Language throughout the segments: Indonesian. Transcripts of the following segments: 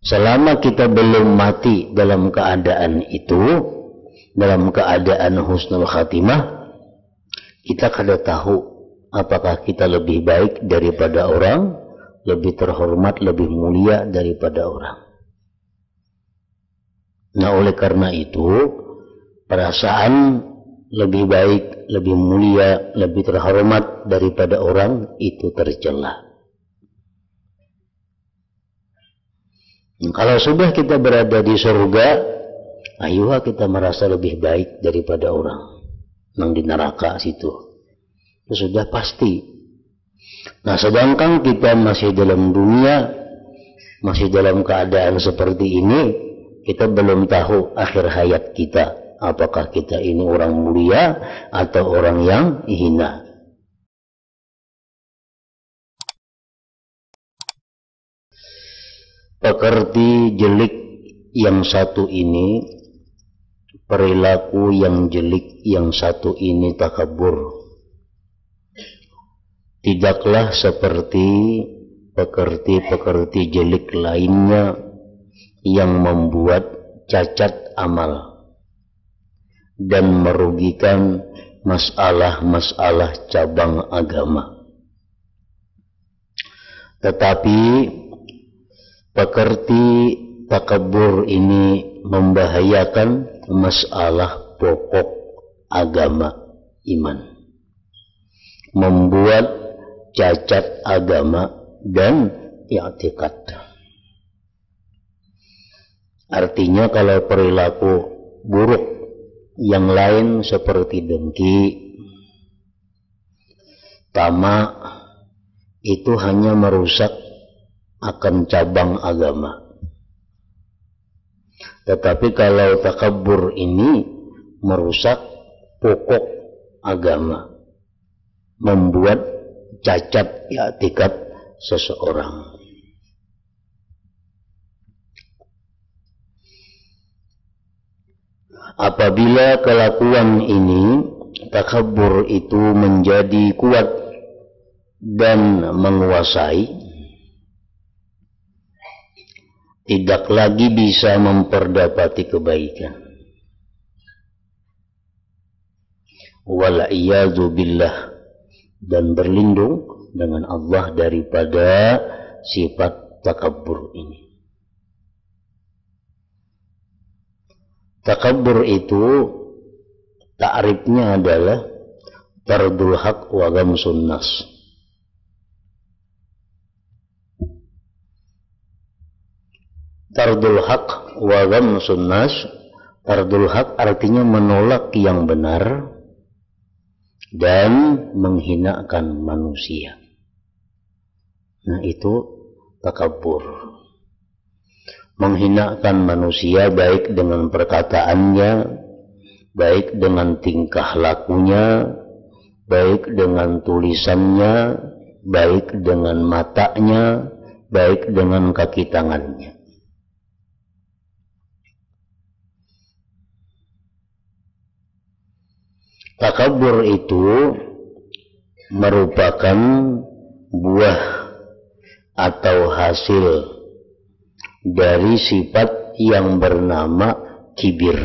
Selama kita belum mati dalam keadaan itu, dalam keadaan husnul khatimah, kita kada tahu apakah kita lebih baik daripada orang, lebih terhormat, lebih mulia daripada orang. Nah, oleh karena itu, perasaan lebih baik, lebih mulia, lebih terhormat daripada orang itu tercela. Kalau sudah kita berada di surga, ayo kita merasa lebih baik daripada orang yang di neraka situ. Itu sudah pasti. Nah, sedangkan kita masih dalam dunia, masih dalam keadaan seperti ini, kita belum tahu akhir hayat kita. Apakah kita ini orang mulia atau orang yang hina. Pekerti jelek yang satu ini, perilaku yang jelek yang satu ini takabur. Tidaklah seperti pekerti-pekerti jelek lainnya yang membuat cacat amal dan merugikan masalah-masalah cabang agama. Tetapi pekerti takabur ini membahayakan masalah pokok agama iman, membuat cacat agama dan i'tikad. Artinya kalau perilaku buruk yang lain seperti dengki, tamak, itu hanya merusak akan cabang agama. Tetapi kalau takabur ini merusak pokok agama, membuat cacat i'tikad seseorang. Apabila kelakuan ini, takabur itu menjadi kuat dan menguasai, tidak lagi bisa memperdapati kebaikan. Wal'iyadzu billah, dan berlindung dengan Allah daripada sifat takabur ini. Takabur itu ta'rifnya adalah tardul haq wa ghamsun nas. Tardul haq wa ghamsun nas. Tardul haq artinya menolak yang benar dan menghinakan manusia. Nah, itu takabur. Menghinakan manusia baik dengan perkataannya, baik dengan tingkah lakunya, baik dengan tulisannya, baik dengan matanya, baik dengan kaki tangannya. Takabur itu merupakan buah atau hasil dari sifat yang bernama kibir.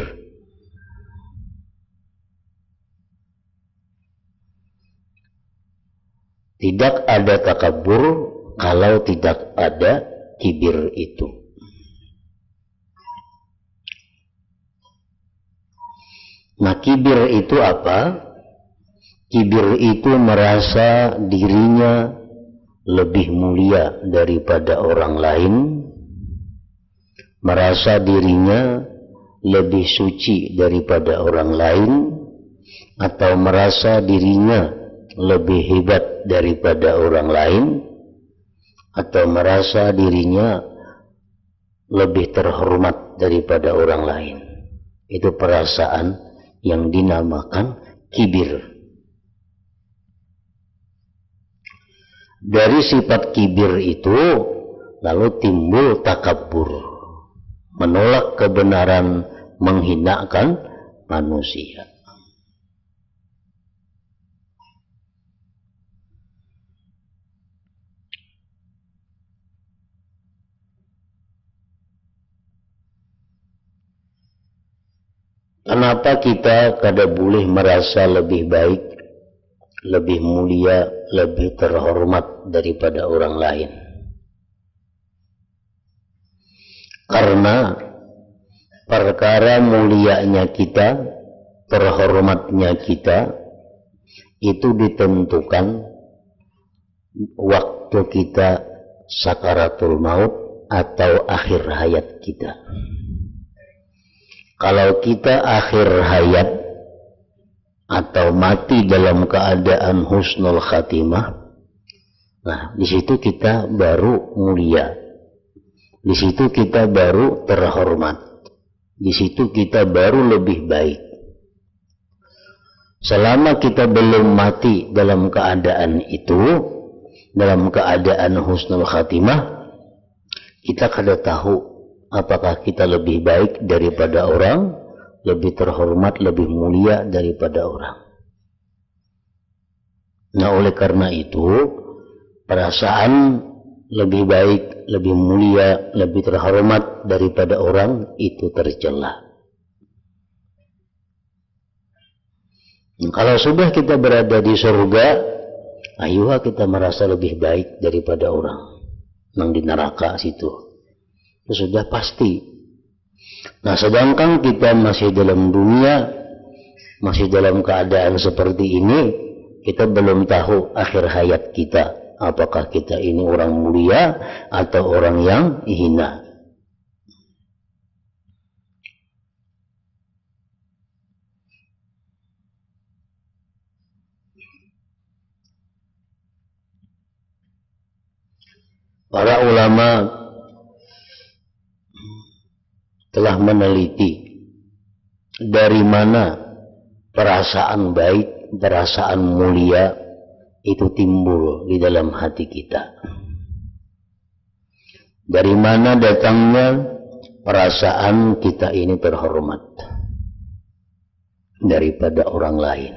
Tidak ada takabur kalau tidak ada kibir itu. Nah, kibir itu apa? Kibir itu merasa dirinya lebih mulia daripada orang lain, merasa dirinya lebih suci daripada orang lain, atau merasa dirinya lebih hebat daripada orang lain, atau merasa dirinya lebih terhormat daripada orang lain. Itu perasaan yang dinamakan kibir. Dari sifat kibir itu lalu timbul takabur, menolak kebenaran, menghinakan manusia. Kenapa kita kada boleh merasa lebih baik, lebih mulia, lebih terhormat daripada orang lain? Karena perkara mulianya kita, terhormatnya kita, itu ditentukan waktu kita sakaratul maut atau akhir hayat kita. Kalau kita akhir hayat atau mati dalam keadaan husnul khatimah, nah di situ kita baru mulia, di situ kita baru terhormat, di situ kita baru lebih baik. Selama kita belum mati dalam keadaan itu, dalam keadaan husnul khatimah, kita kada tahu apakah kita lebih baik daripada orang, lebih terhormat, lebih mulia daripada orang. Nah, oleh karena itu, perasaan lebih baik, lebih mulia, lebih terhormat daripada orang itu tercela. Kalau sudah kita berada di surga, ayuh kita merasa lebih baik daripada orang yang di neraka situ. Itu sudah pasti. Nah, sedangkan kita masih dalam dunia, masih dalam keadaan seperti ini, kita belum tahu akhir hayat kita, apakah kita ini orang mulia atau orang yang hina. Para ulama telah meneliti dari mana perasaan baik, perasaan mulia itu timbul di dalam hati kita. Dari mana datangnya perasaan kita ini terhormat daripada orang lain.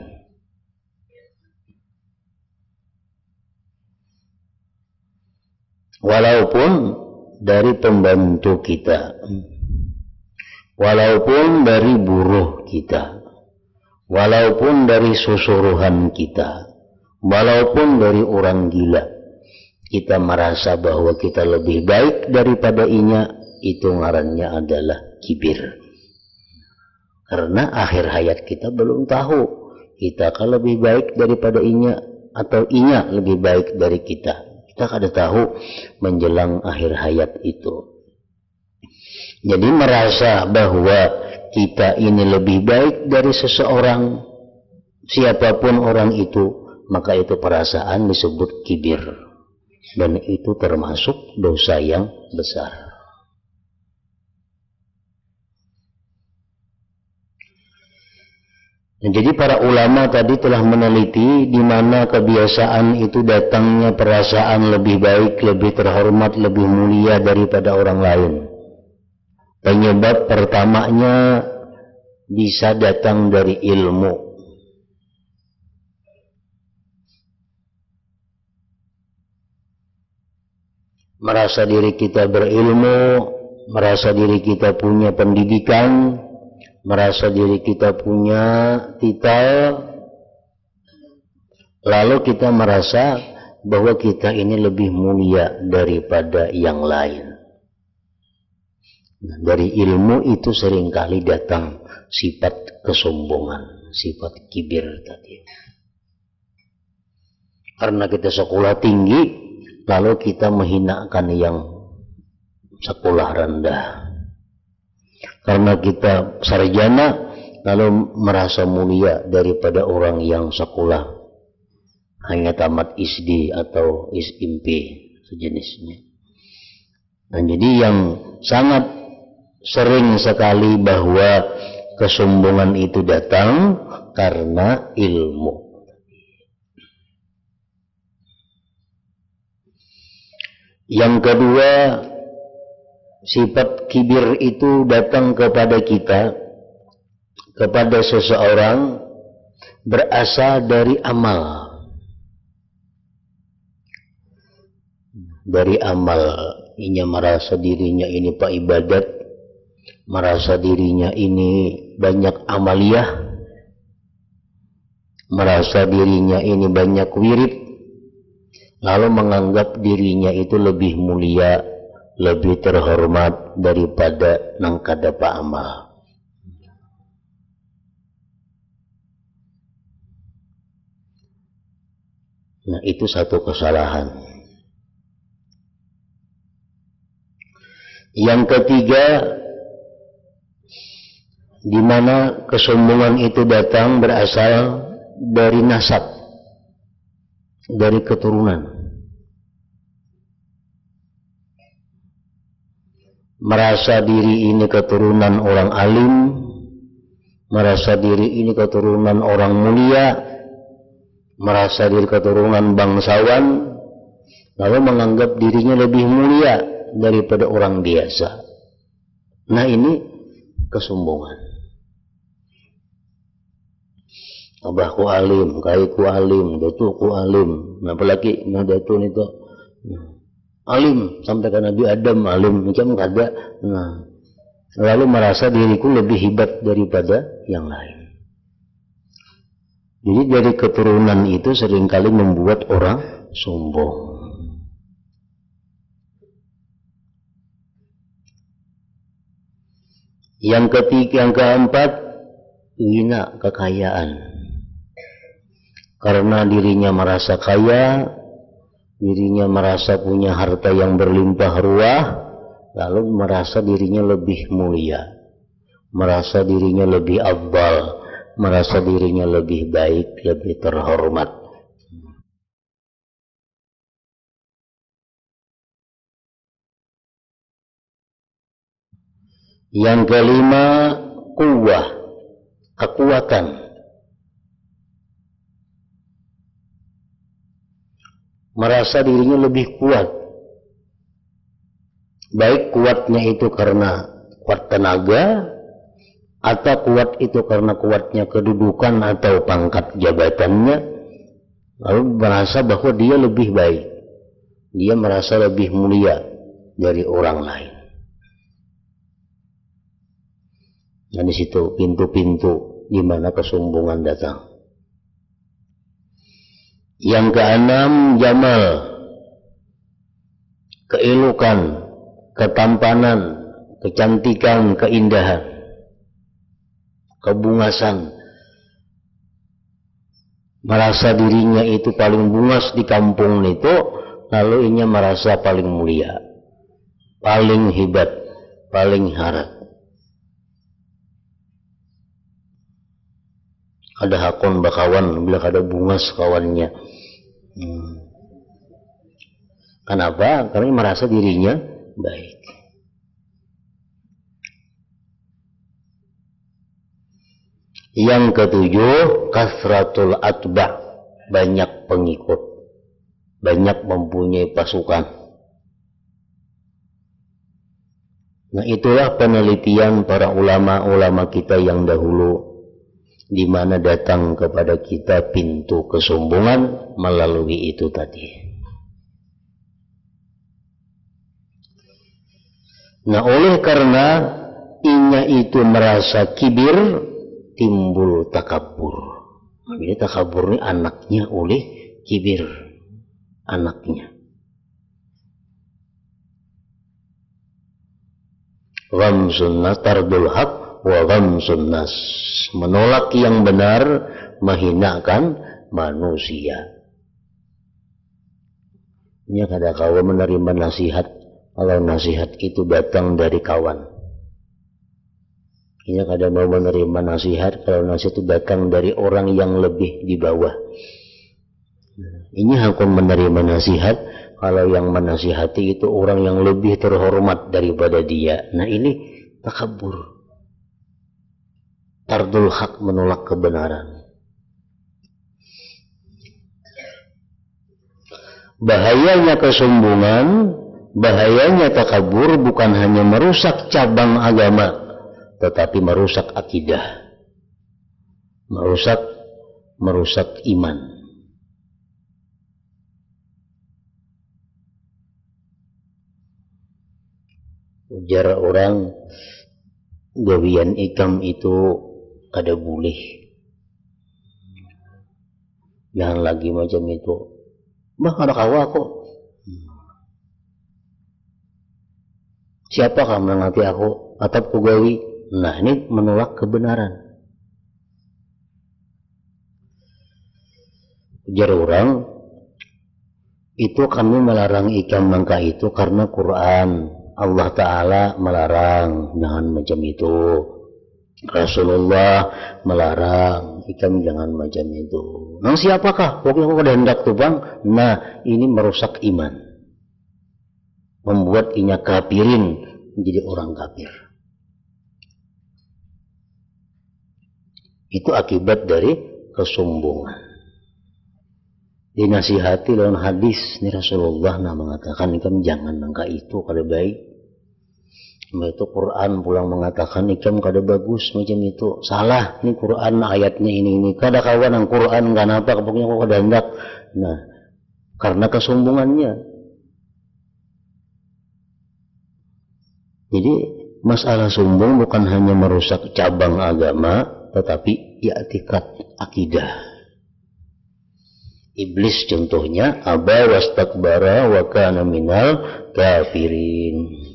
Walaupun dari pembantu kita, walaupun dari buruh kita, walaupun dari susuruhan kita, walaupun dari orang gila, kita merasa bahwa kita lebih baik daripada inya, itu ngarannya adalah kibir. Karena akhir hayat kita belum tahu kita akan lebih baik daripada inya atau inya lebih baik dari kita. Kita kada tahu menjelang akhir hayat itu. Jadi merasa bahwa kita ini lebih baik dari seseorang, siapapun orang itu, maka itu perasaan disebut kibir. Dan itu termasuk dosa yang besar. Jadi para ulama tadi telah meneliti di mana kebiasaan itu datangnya perasaan lebih baik, lebih terhormat, lebih mulia daripada orang lain. Penyebab pertamanya bisa datang dari ilmu. Merasa diri kita berilmu, merasa diri kita punya pendidikan, merasa diri kita punya titel, lalu kita merasa bahwa kita ini lebih mulia daripada yang lain. Nah, dari ilmu itu seringkali datang sifat kesombongan, sifat kibir tadi. Karena kita sekolah tinggi, lalu kita menghinakan yang sekolah rendah. Karena kita sarjana, lalu merasa mulia daripada orang yang sekolah hanya tamat SD atau SMP sejenisnya. Nah, jadi yang sangat sering sekali bahwa kesombongan itu datang karena ilmu. Yang kedua, sifat kibir itu datang kepada kita, kepada seseorang, berasal dari amal. Dari amal, inya merasa dirinya ini pak ibadat, merasa dirinya ini banyak amaliyah, merasa dirinya ini banyak wirid, lalu menganggap dirinya itu lebih mulia, lebih terhormat daripada nangkada pa amal. Nah, itu satu kesalahan. Yang ketiga, di mana kesombongan itu datang berasal dari nasab, dari keturunan. Merasa diri ini keturunan orang alim, merasa diri ini keturunan orang mulia, merasa diri keturunan bangsawan, lalu menganggap dirinya lebih mulia daripada orang biasa. Nah, ini kesombongan. Abahku alim, kaiku alim, datuku alim, apalagi nah datun itu alim sampai ke Nabi Adam alim, macam kada. Nah, lalu merasa diriku lebih hebat daripada yang lain. Jadi dari keturunan itu seringkali membuat orang sombong. Yang ketiga, yang keempat, ghina, kekayaan. Karena dirinya merasa kaya, dirinya merasa punya harta yang berlimpah ruah, lalu merasa dirinya lebih mulia, merasa dirinya lebih afdal, merasa dirinya lebih baik, lebih terhormat. Yang kelima, quwwah, kekuatan. Merasa dirinya lebih kuat. Baik kuatnya itu karena kuat tenaga, atau kuat itu karena kuatnya kedudukan atau pangkat jabatannya, lalu merasa bahwa dia lebih baik, dia merasa lebih mulia dari orang lain. Dan di situ pintu-pintu di mana kesombongan datang. Yang keenam, jamal, keelokan, ketampanan, kecantikan, keindahan, kebungasan. Merasa dirinya itu paling bungas di kampung itu, lalu ia merasa paling mulia, paling hebat, paling harap. Ada hakon bakawan bila ada bungas kawannya. Kenapa? Karena merasa dirinya baik. Yang ketujuh, kasratul atba', banyak pengikut, banyak mempunyai pasukan. Nah, itulah penelitian para ulama-ulama kita yang dahulu, di mana datang kepada kita pintu kesombongan melalui itu tadi. Nah, oleh karena inya itu merasa kibir, timbul takabur. Ini takabur ini anaknya oleh kibir, anaknya. Ghamsun nas tardul haq wa ghamsun nas, menolak yang benar, menghinakan manusia. Ini kada kawan menerima nasihat kalau nasihat itu datang dari kawan. Ini kada mau menerima nasihat kalau nasihat itu datang dari orang yang lebih di bawah. Ini akan menerima nasihat kalau yang menasihati itu orang yang lebih terhormat daripada dia. Nah, ini takabur, tardul haq, menolak kebenaran. Bahayanya kesombongan, bahayanya takabur bukan hanya merusak cabang agama, tetapi merusak akidah, merusak iman. Ujar orang, gawian ikam itu kada boleh. Jangan lagi macam itu. Bah, ada kawa kok. Siapa kamu mengerti aku? Atap kugawi. Nah, ini menolak kebenaran. Ujar orang, itu kami melarang ikam mangka itu karena Quran. Allah Ta'ala melarang, jangan macam itu. Rasulullah melarang, ikam jangan macam itu. Nah, siapakah? Pokoknya aku ada hendak tuh bang. Nah, ini merusak iman, membuat inya kafirin menjadi orang kafir. Itu akibat dari kesombongan. Dinasihati dalam hadis ni Rasulullah mengatakan ikam jangan nangka itu kada baik. Itu Quran pulang mengatakan ikam kada bagus macam itu. Salah, ini Quran ayatnya ini. Kada kawan ang Quran kenapa pokoknya kok kada hendak. Nah, karena kesombongannya. Jadi masalah sombong bukan hanya merusak cabang agama, tetapi i'tikad akidah. Iblis contohnya aba wastakbara wa kana minal kafirin.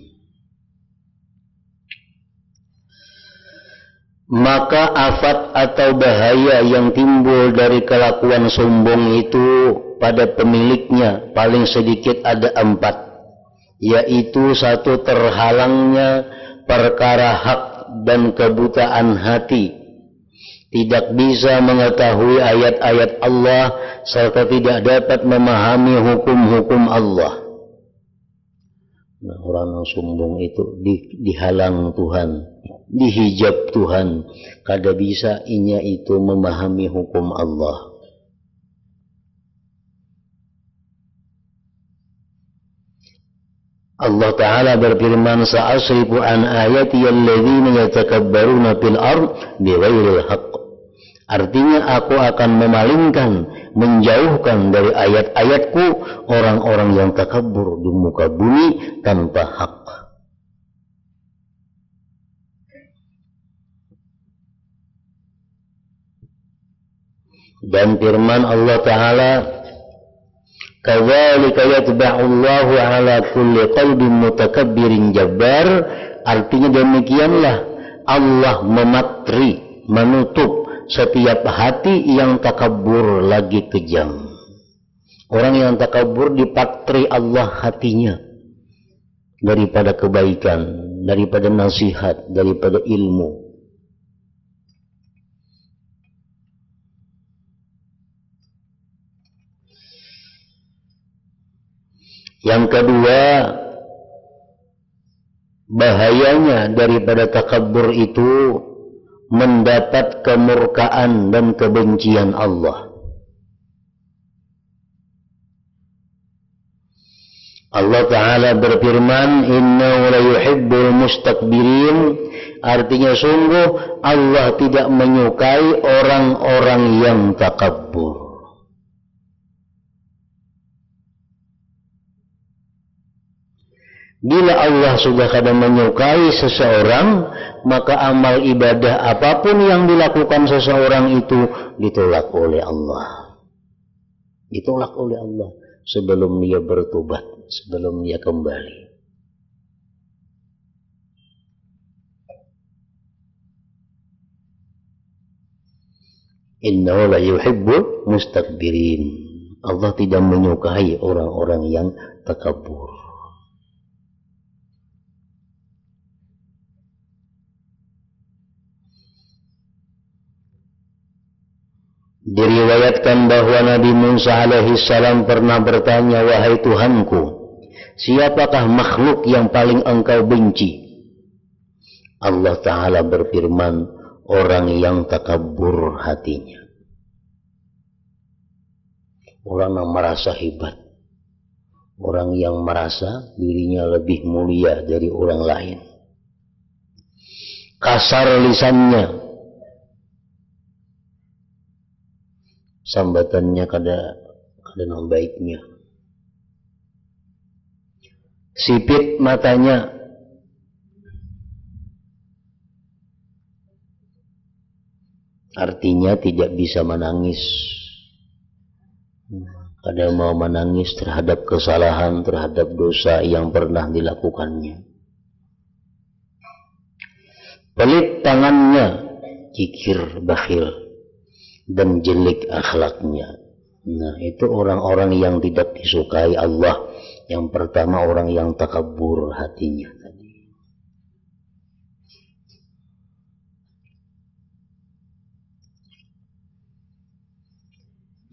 Maka afat atau bahaya yang timbul dari kelakuan sombong itu pada pemiliknya paling sedikit ada 4, yaitu 1, terhalangnya perkara hak dan kebutaan hati, tidak bisa mengetahui ayat-ayat Allah serta tidak dapat memahami hukum-hukum Allah. Nah, orang yang sombong itu dihalang Tuhan, dihijab Tuhan, kada bisa inya itu memahami hukum Allah. Allah Ta'ala berfirman, sa'asrifu an ayati alladzina yatakabbaruna fil ard bighairil haqq. Artinya aku akan memalingkan, menjauhkan dari ayat-ayatku orang-orang yang takabur di muka bumi tanpa hak. Dan firman Allah Ta'ala, kadzalika yatba'u Allahu 'ala kulli qalbin mutakabbirin jabbar. Artinya demikianlah Allah mematri, menutup setiap hati yang takabur lagi kejam. Orang yang takabur dipatri Allah hatinya daripada kebaikan, daripada nasihat, daripada ilmu. Yang kedua, bahayanya daripada takabur itu mendapat kemurkaan dan kebencian Allah. Allah Ta'ala berfirman, innahu la yuhibbul mustakbirin. Artinya sungguh Allah tidak menyukai orang-orang yang takabur. Bila Allah sudah kadang menyukai seseorang, maka amal ibadah apapun yang dilakukan seseorang itu ditolak oleh Allah. Ditolak oleh Allah sebelum dia bertobat, sebelum dia kembali. Innahu la yuhibbul mustakbirin. Allah tidak menyukai orang-orang yang takabur. Diriwayatkan bahwa Nabi Musa alaihi salam pernah bertanya, wahai Tuhanku, siapakah makhluk yang paling engkau benci? Allah Ta'ala berfirman, orang yang takabur hatinya. Orang yang merasa hebat, orang yang merasa dirinya lebih mulia dari orang lain, kasar lisannya, sambatannya kada nama baiknya, sipit matanya, Artinya tidak bisa menangis. Kadang mau menangis terhadap kesalahan, terhadap dosa yang pernah dilakukannya. Pelit tangannya, kikir, bakhil, dan jelek akhlaknya. Nah, itu orang-orang yang tidak disukai Allah. Yang pertama, orang yang takabur hatinya tadi.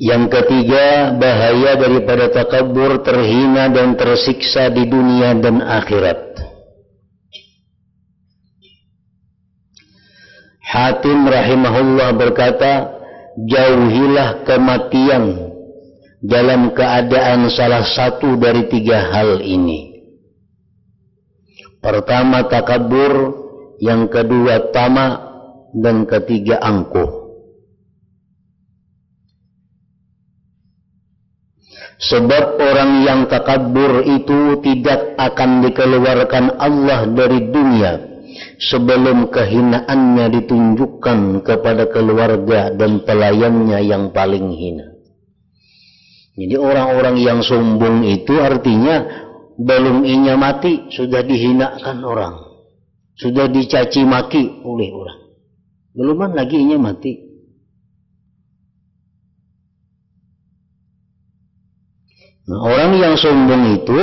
Yang ketiga, bahaya daripada takabur, terhina dan tersiksa di dunia dan akhirat. Hatim rahimahullah berkata, jauhilah kematian dalam keadaan salah satu dari 3 hal ini. Pertama takabur, yang kedua tamak, dan ketiga angkuh. Sebab orang yang takabur itu tidak akan dikeluarkan Allah dari dunia sebelum kehinaannya ditunjukkan kepada keluarga dan pelayannya yang paling hina. Jadi orang-orang yang sombong itu artinya belum inya mati sudah dihinakan orang, sudah dicaci maki oleh orang. Beluman lagi inya mati. Nah, orang yang sombong itu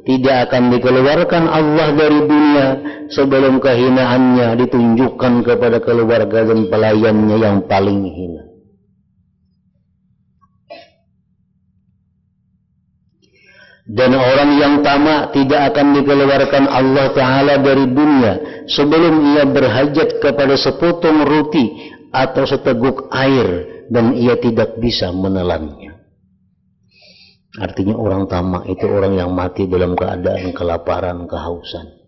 tidak akan dikeluarkan Allah dari dunia sebelum kehinaannya ditunjukkan kepada keluarga dan pelayannya yang paling hina. Dan orang yang tamak tidak akan dikeluarkan Allah Ta'ala dari dunia sebelum ia berhajat kepada sepotong roti atau seteguk air dan ia tidak bisa menelannya. Artinya orang tamak itu orang yang mati dalam keadaan kelaparan, kehausan.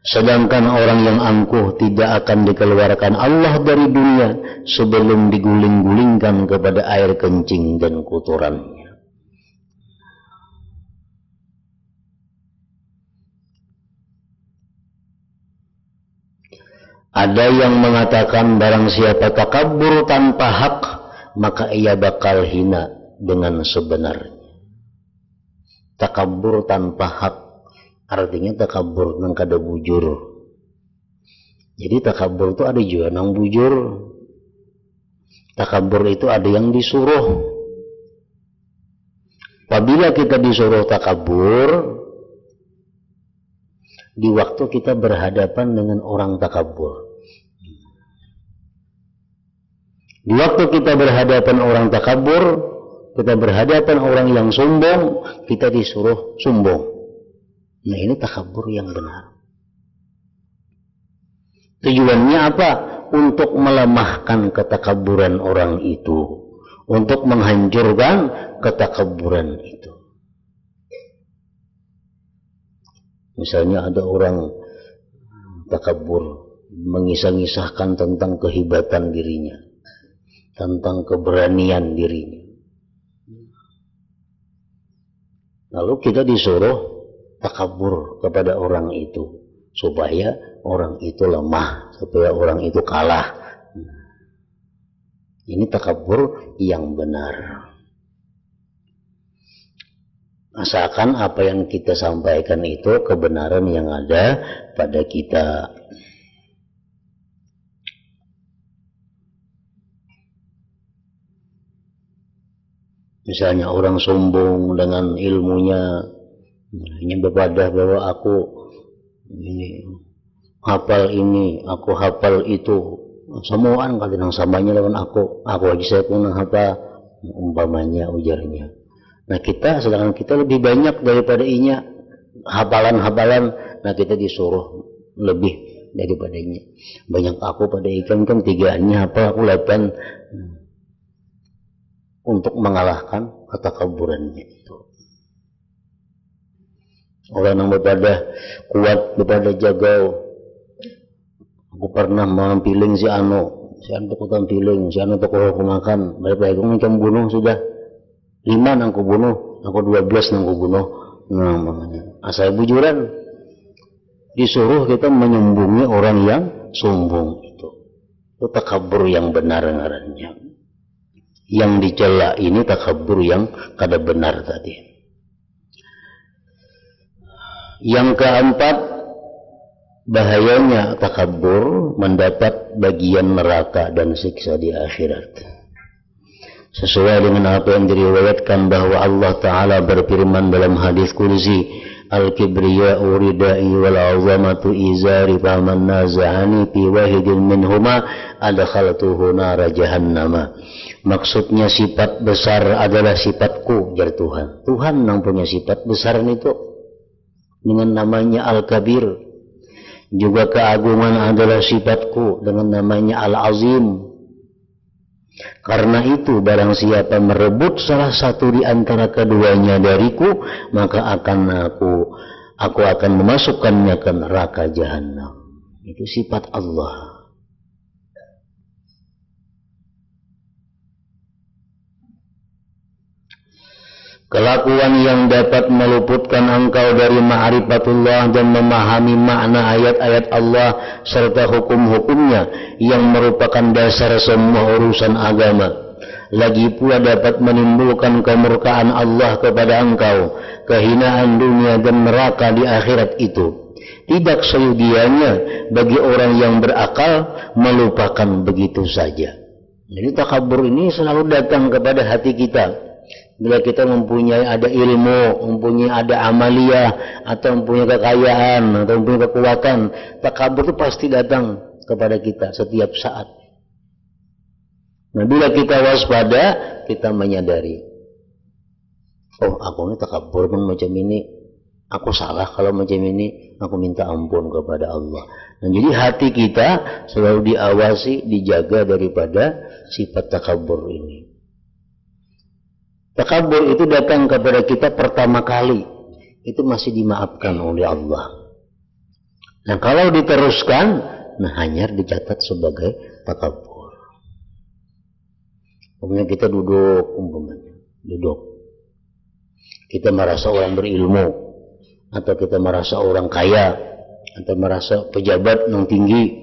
Sedangkan orang yang angkuh tidak akan dikeluarkan Allah dari dunia sebelum diguling-gulingkan kepada air kencing dan kotorannya. Ada yang mengatakan barang siapa takabur tanpa hak, maka ia bakal hina dengan sebenarnya. Takabur tanpa hak artinya takabur nang kada bujur. Jadi takabur itu ada juga nang bujur. Takabur itu ada yang disuruh. Apabila kita disuruh takabur, di waktu kita berhadapan dengan orang takabur. Di waktu kita berhadapan orang takabur, kita berhadapan orang yang sombong, kita disuruh sombong. Nah, ini takabur yang benar. Tujuannya apa? Untuk melemahkan ketakaburan orang itu, untuk menghancurkan ketakaburan itu. Misalnya ada orang takabur mengisah-ngisahkan tentang kehebatan dirinya, tentang keberanian dirinya. Lalu kita disuruh takabur kepada orang itu supaya orang itu lemah, supaya orang itu kalah. Ini takabur yang benar. Asalkan apa yang kita sampaikan itu kebenaran yang ada pada kita. Misalnya orang sombong dengan ilmunya, hanya berbadah bahwa aku ini hafal ini, aku hafal itu, semuaan kadang samanya lawan aku aja saya pun hafal, umpamanya ujarnya. Nah kita, sedangkan kita lebih banyak daripada inya hafalan-hafalan, nah kita disuruh lebih daripadanya. Banyak aku pada ikan kan 3-nya hafal, aku 8. Untuk mengalahkan ketakaburannya itu. Orang yang berpada kuat, berpada jagau. Aku pernah mempiling si Anu aku tampiling, si Anu tokoh aku makan. Baik-baik aku macam bunuh sudah. 5 nang aku bunuh, aku 12 nang aku bunuh. Nah, makanya asal bujuran disuruh kita menyombongi orang yang sombong itu takabur yang benar ngarannya. Yang dicela ini takabur yang kada benar tadi. Yang keempat, bahayanya takabur mendapat bagian neraka dan siksa di akhirat. Sesuai dengan apa yang diriwayatkan bahwa Allah Ta'ala berfirman dalam hadis kursi, Al-kibriya'u ridai wal azamatu izari faman naza'ani fi wahidin minhuma adkhaltuhu nara jahannama. Maksudnya sifat besar adalah sifatku, jar Tuhan. Tuhan yang punya sifat besar itu dengan namanya Al-Kabir. Juga keagungan adalah sifatku dengan namanya Al-Azim. Karena itu barang siapa merebut salah satu di antara keduanya dariku, maka aku akan memasukkannya ke neraka jahanam. Itu sifat Allah. Kelakuan yang dapat meluputkan engkau dari ma'rifatullah dan memahami makna ayat-ayat Allah serta hukum-hukumnya yang merupakan dasar semua urusan agama. Lagi pula dapat menimbulkan kemurkaan Allah kepada engkau, kehinaan dunia dan neraka di akhirat itu. Tidak seyogianya bagi orang yang berakal melupakan begitu saja. Jadi takabur ini selalu datang kepada hati kita. Bila kita mempunyai ada ilmu, mempunyai ada amalia, atau mempunyai kekayaan, atau mempunyai kekuatan, takabur itu pasti datang kepada kita setiap saat. Nah, bila kita waspada, kita menyadari, oh aku ini takabur pun macam ini, aku salah kalau macam ini, aku minta ampun kepada Allah. Nah, jadi hati kita selalu diawasi, dijaga daripada sifat takabur ini. Takabur itu datang kepada kita pertama kali, itu masih dimaafkan oleh Allah. Nah, kalau diteruskan, nah hanya dicatat sebagai takabur. Umpamanya kita duduk, kita merasa orang berilmu, atau kita merasa orang kaya, atau merasa pejabat yang tinggi,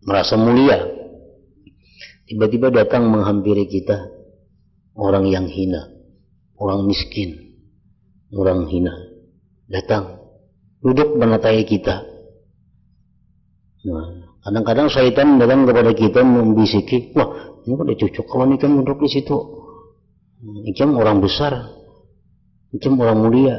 merasa mulia. Tiba-tiba datang menghampiri kita orang yang hina, orang miskin, orang hina, datang, duduk menatai kita. Nah, kadang-kadang syaitan datang kepada kita membisiki, wah, ini kok cocok kawan ikan duduk di situ. Ikan orang besar, ikan orang mulia.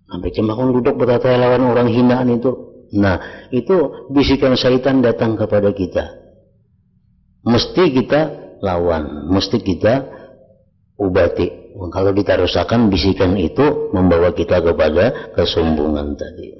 Sampai ikan aku duduk bertatai lawan orang hinaan itu. Nah, itu bisikan syaitan datang kepada kita. Mesti kita lawan, mesti kita ubati. Kalau kita rusakkan, bisikan itu membawa kita kepada kesombongan tadi.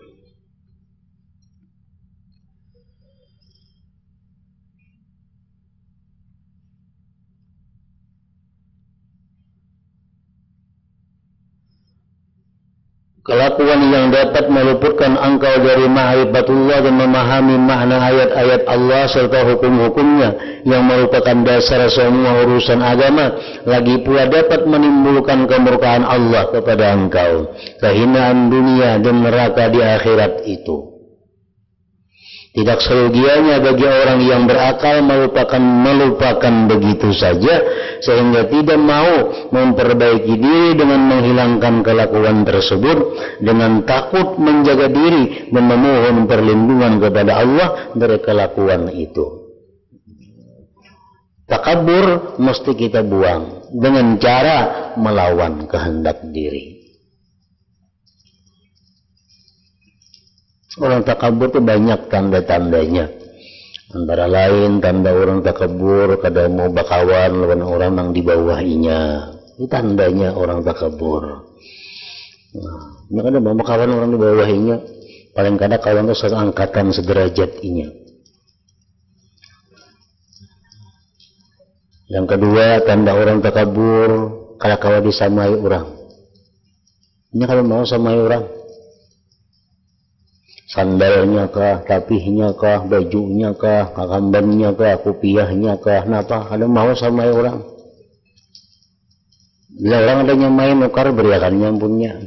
Kelakuan yang dapat meluputkan engkau dari ma'rifatullah dan memahami makna ayat-ayat Allah serta hukum-hukumnya yang merupakan dasar semua urusan agama, lagi pula dapat menimbulkan kemurkaan Allah kepada engkau, kehinaan dunia dan neraka di akhirat itu. Tidak seyogianya bagi orang yang berakal melupakan begitu saja, sehingga tidak mau memperbaiki diri dengan menghilangkan kelakuan tersebut, dengan takut menjaga diri dan memohon perlindungan kepada Allah dari kelakuan itu. Takabur mesti kita buang dengan cara melawan kehendak diri. Orang takabur itu banyak tanda-tandanya. Antara lain tanda orang takabur kadang mau bakawan lawan orang yang di bawahinya. Itu tandanya orang takabur. Nah, kadang mau bakawan orang di bawahinya, paling kadang kawan itu seangkatan sederajat inya. Yang kedua, tanda orang takabur kalau disamai orang. Ini kalau mau samai orang, sandalnya kah, tapihnya kah, bajunya kah, kakambannya kah, kopiahnya kah, napa ada mau sama orang. Bila orang adanya main nukar beriakannya punya.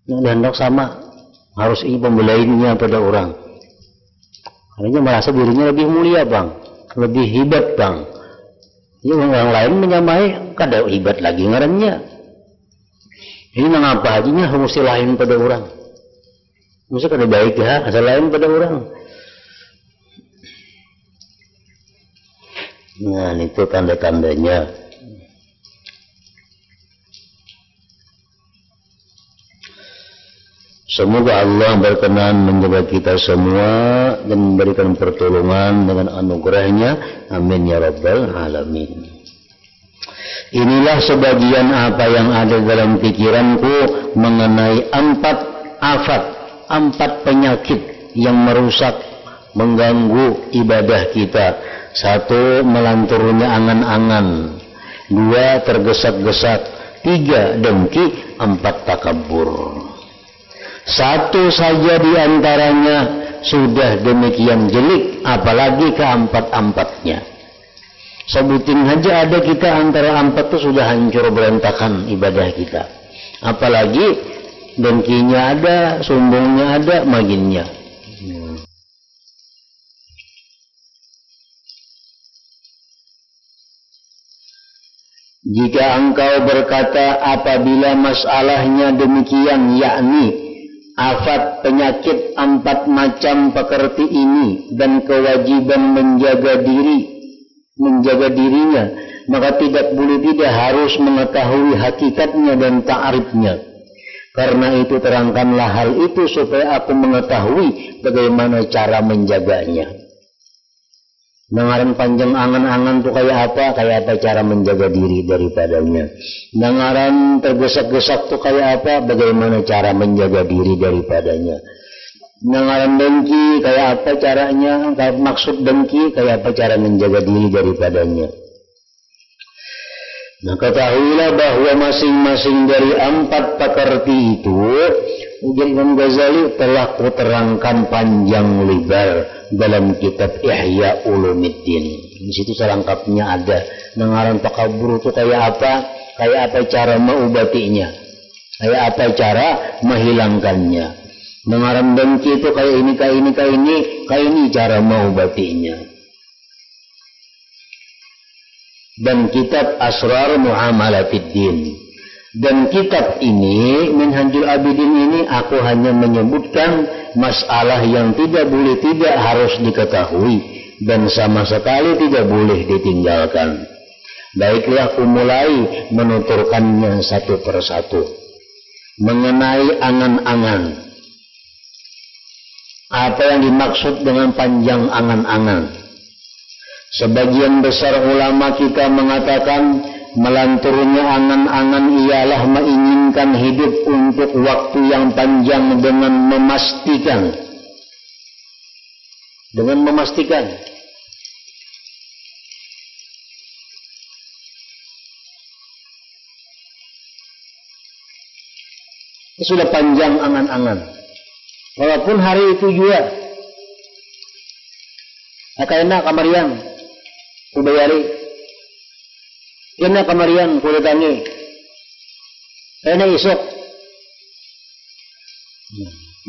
Yang dihendak sama, harus ini pembelainnya pada orang. Karena merasa dirinya lebih mulia bang, lebih hebat bang. Ya, orang lain menyamai kada hebat lagi ngarannya. Ini mengapa hajinya mesti lain pada orang. Mesti kada baik ya, asal lain pada orang. Nah, itu tanda-tandanya. Semoga Allah berkenan menjaga kita semua dan memberikan pertolongan dengan anugerahnya. Amin ya rabbal alamin. Inilah sebagian apa yang ada dalam pikiranku mengenai 4 afat, 4 penyakit yang merusak, mengganggu ibadah kita. 1. Melanturnya angan-angan. 2. Tergesak-gesak. 3. Dengki. 4. Takabur. 1 saja di antaranya sudah demikian jelek, apalagi keempat-empatnya. Sebutin saja ada kita antara 4 itu sudah hancur berantakan ibadah kita. Apalagi dengkinya ada, sombongnya ada, maginnya. Jika engkau berkata apabila masalahnya demikian, yakni afat penyakit 4 macam pekerti ini dan kewajiban menjaga dirinya, maka tidak boleh tidak harus mengetahui hakikatnya dan ta'rifnya. Karena itu terangkanlah hal itu supaya aku mengetahui bagaimana cara menjaganya. Dengaran panjang angan-angan itu kayak apa cara menjaga diri daripadanya. Dengaran tergesak-gesak itu kayak apa, bagaimana cara menjaga diri daripadanya. Dengaran dengki kayak apa caranya, kayak maksud dengki kayak apa cara menjaga diri daripadanya. Nah, ketahuilah bahwa masing-masing dari 4 pekerti itu ujar Imam Ghazali telah kuterangkan panjang lebar dalam kitab Ihya Ulumuddin. Di situ selengkapnya ada. Dengaran takabur itu kayak apa cara mengobatinya, kayak apa cara menghilangkannya. Dengaran dengki itu kayak ini cara mengobatinya. Dan kitab Asrar Muamalatiddin. Dan kitab ini, Minhajul Abidin ini, aku hanya menyebutkan masalah yang tidak harus diketahui dan sama sekali tidak boleh ditinggalkan. Baiklah, aku mulai menuturkannya satu persatu. Mengenai angan-angan. Apa yang dimaksud dengan panjang angan-angan? Sebagian besar ulama kita mengatakan melanturnya angan-angan ialah menginginkan hidup untuk waktu yang panjang dengan memastikan. Itu sudah panjang angan-angan. Walaupun hari itu juga. Kayaknya kamarian. Kubayari, kena kamarian kulitangi, kena isok,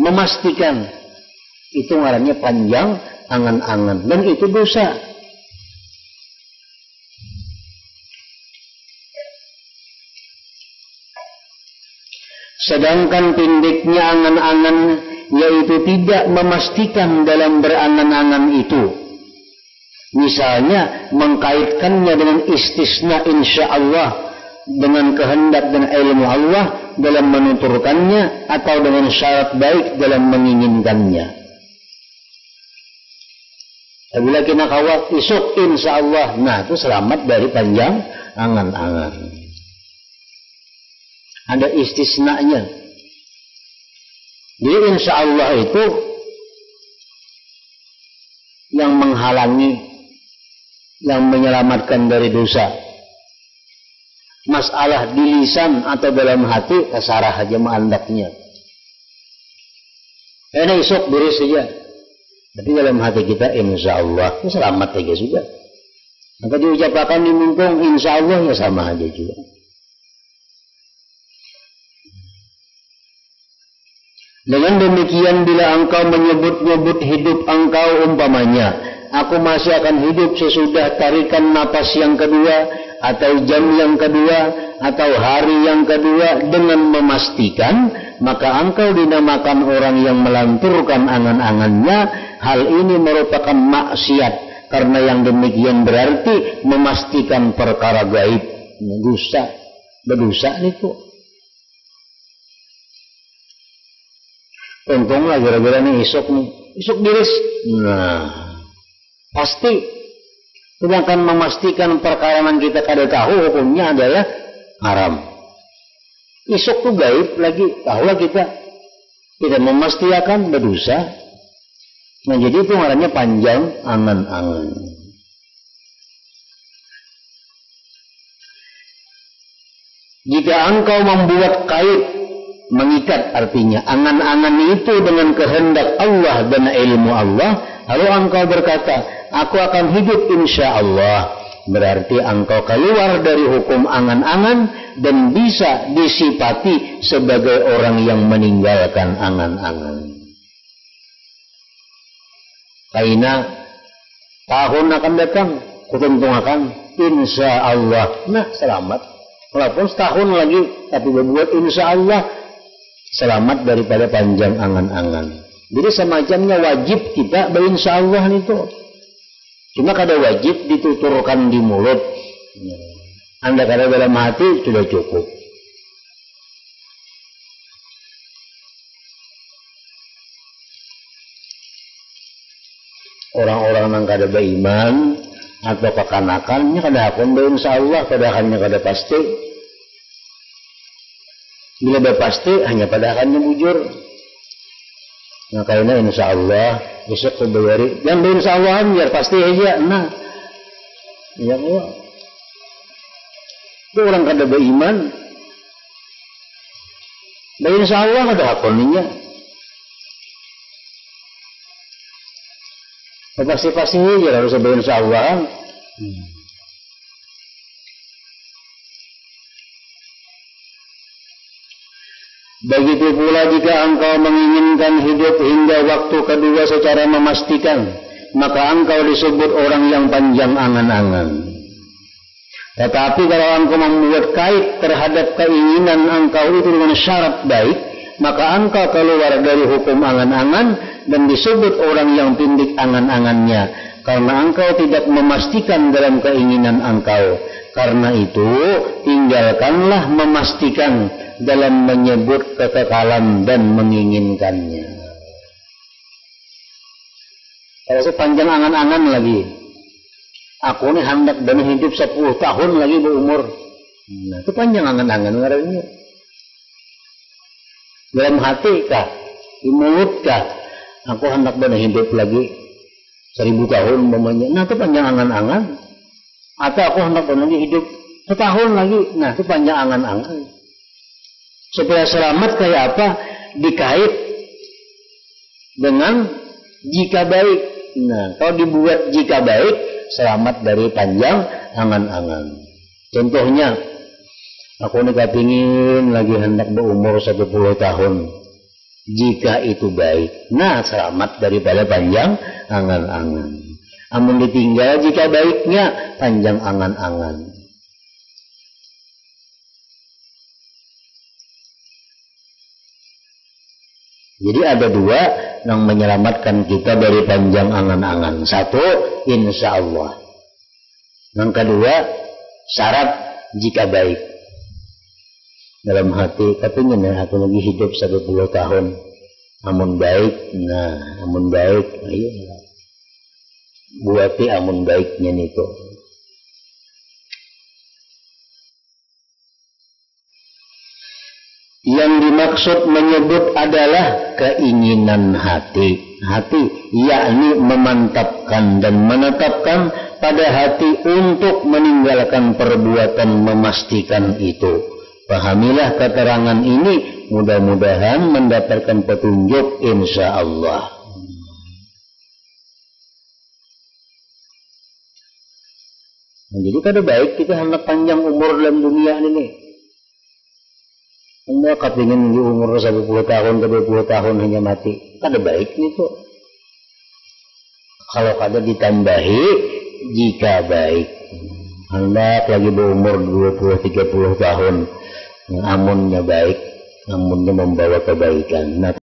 memastikan itu ngarannya panjang angan-angan dan itu dosa. Sedangkan pendeknya angan-angan yaitu tidak memastikan dalam berangan-angan itu. Misalnya mengkaitkannya dengan istisna insyaallah, dengan kehendak dan ilmu Allah dalam menuturkannya, atau dengan syarat baik dalam menginginkannya. Apabila kita kawal isuk insyaallah, nah itu selamat dari panjang angan-angan. Ada istisnanya. Jadi insyaallah itu yang menghalangi, yang menyelamatkan dari dosa. Masalah di lisan atau dalam hati, terserah aja mengandaknya. Ini isuk beres saja. Tapi dalam hati kita, insya Allah, selamat aja juga. Maka diucapkan di mumpung, insya Allah ya sama aja juga. Dengan demikian bila engkau menyebut-nyebut hidup engkau umpamanya, aku masih akan hidup sesudah tarikan napas yang kedua, atau jam yang kedua, atau hari yang kedua, dengan memastikan, maka engkau dinamakan orang yang melanturkan angan-angannya. Hal ini merupakan maksiat, karena yang demikian berarti memastikan perkara gaib. Berdosa itu. Untunglah gara-gara nih isuk diris. Nah, pasti. Sedangkan memastikan perkara yang kita kada tahu hukumnya adalah haram. Isuk tuh gaib lagi, tahulah kita. Tidak memastikan berdosa. Nah, jadi itu ngarannya panjang angan-angan. Jika engkau membuat kait, mengikat artinya angan-angan itu dengan kehendak Allah dan ilmu Allah, lalu engkau berkata, aku akan hidup insya Allah, berarti engkau keluar dari hukum angan-angan dan bisa disifati sebagai orang yang meninggalkan angan-angan. Karena tahun akan datang, kutentung akan insya Allah. Nah, selamat. Walaupun setahun lagi, tapi berbuat insya Allah, selamat daripada panjang angan-angan. Jadi semacamnya wajib kita berinsya Allah itu. Cuma kada wajib dituturkan di mulut. Anda kada dalam hati sudah cukup. Orang-orang yang kada beriman atau kekanakannya kada akan berinsya Allah, padahalnya kada pasti. Bila dah pasti hanya pada akannya bujur. Nah, karena insya Allah besok kebayari. Yang insya Allah biar pasti aja. Nah, ya Allah. Itu orang kada beriman. Dan insya Allah kada akannya. Pasti aja harus insya Allah. Begitu pula jika engkau menginginkan hidup hingga waktu kedua secara memastikan, maka engkau disebut orang yang panjang angan-angan. Tetapi kalau engkau membuat kait terhadap keinginan engkau itu dengan syarat baik, maka engkau keluar dari hukum angan-angan dan disebut orang yang tindik angan-angannya, karena engkau tidak memastikan dalam keinginan engkau. Karena itu tinggalkanlah memastikan dalam menyebut kekekalan dan menginginkannya. Kalau sepanjang angan-angan lagi, aku ini hendak dan hidup 10 tahun lagi berumur. Nah, itu panjang angan-angan ngarannya. Dalam hati kah, di mulut kah, aku hendak dan hidup lagi 1000 tahun umpamanya. Nah, itu panjang angan-angan. Atau aku hendak dan lagi hidup 1 tahun lagi. Nah, itu panjang angan-angan. Supaya selamat kayak apa? Dikait dengan jika baik. Nah, kalau dibuat jika baik, selamat dari panjang angan-angan. Contohnya, aku ini kepingin lagi hendak berumur 10 tahun. Jika itu baik, nah selamat daripada panjang angan-angan. Amun ditinggal jika baiknya, panjang angan-angan. Jadi ada 2 yang menyelamatkan kita dari panjang angan-angan. 1, insya Allah. Yang kedua, syarat jika baik. Dalam hati, kepingin ya aku lagi hidup 10 tahun. Amun baik, nah amun baik, ayo buati amun baiknya itu. Yang dimaksud menyebut adalah keinginan hati, yakni memantapkan dan menetapkan pada hati untuk meninggalkan perbuatan memastikan itu. Pahamilah keterangan ini, mudah-mudahan mendapatkan petunjuk insya Allah. Nah, jadi kada baik kita hendak panjang umur dalam dunia ini. Anda kepingin di umur 10 tahun ke 20 tahun hanya mati. Kada baik nih kok. Kalau kada ditambahi, jika baik. Hendak lagi berumur 20-30 tahun, amunnya baik, amunnya membawa kebaikan. Nah,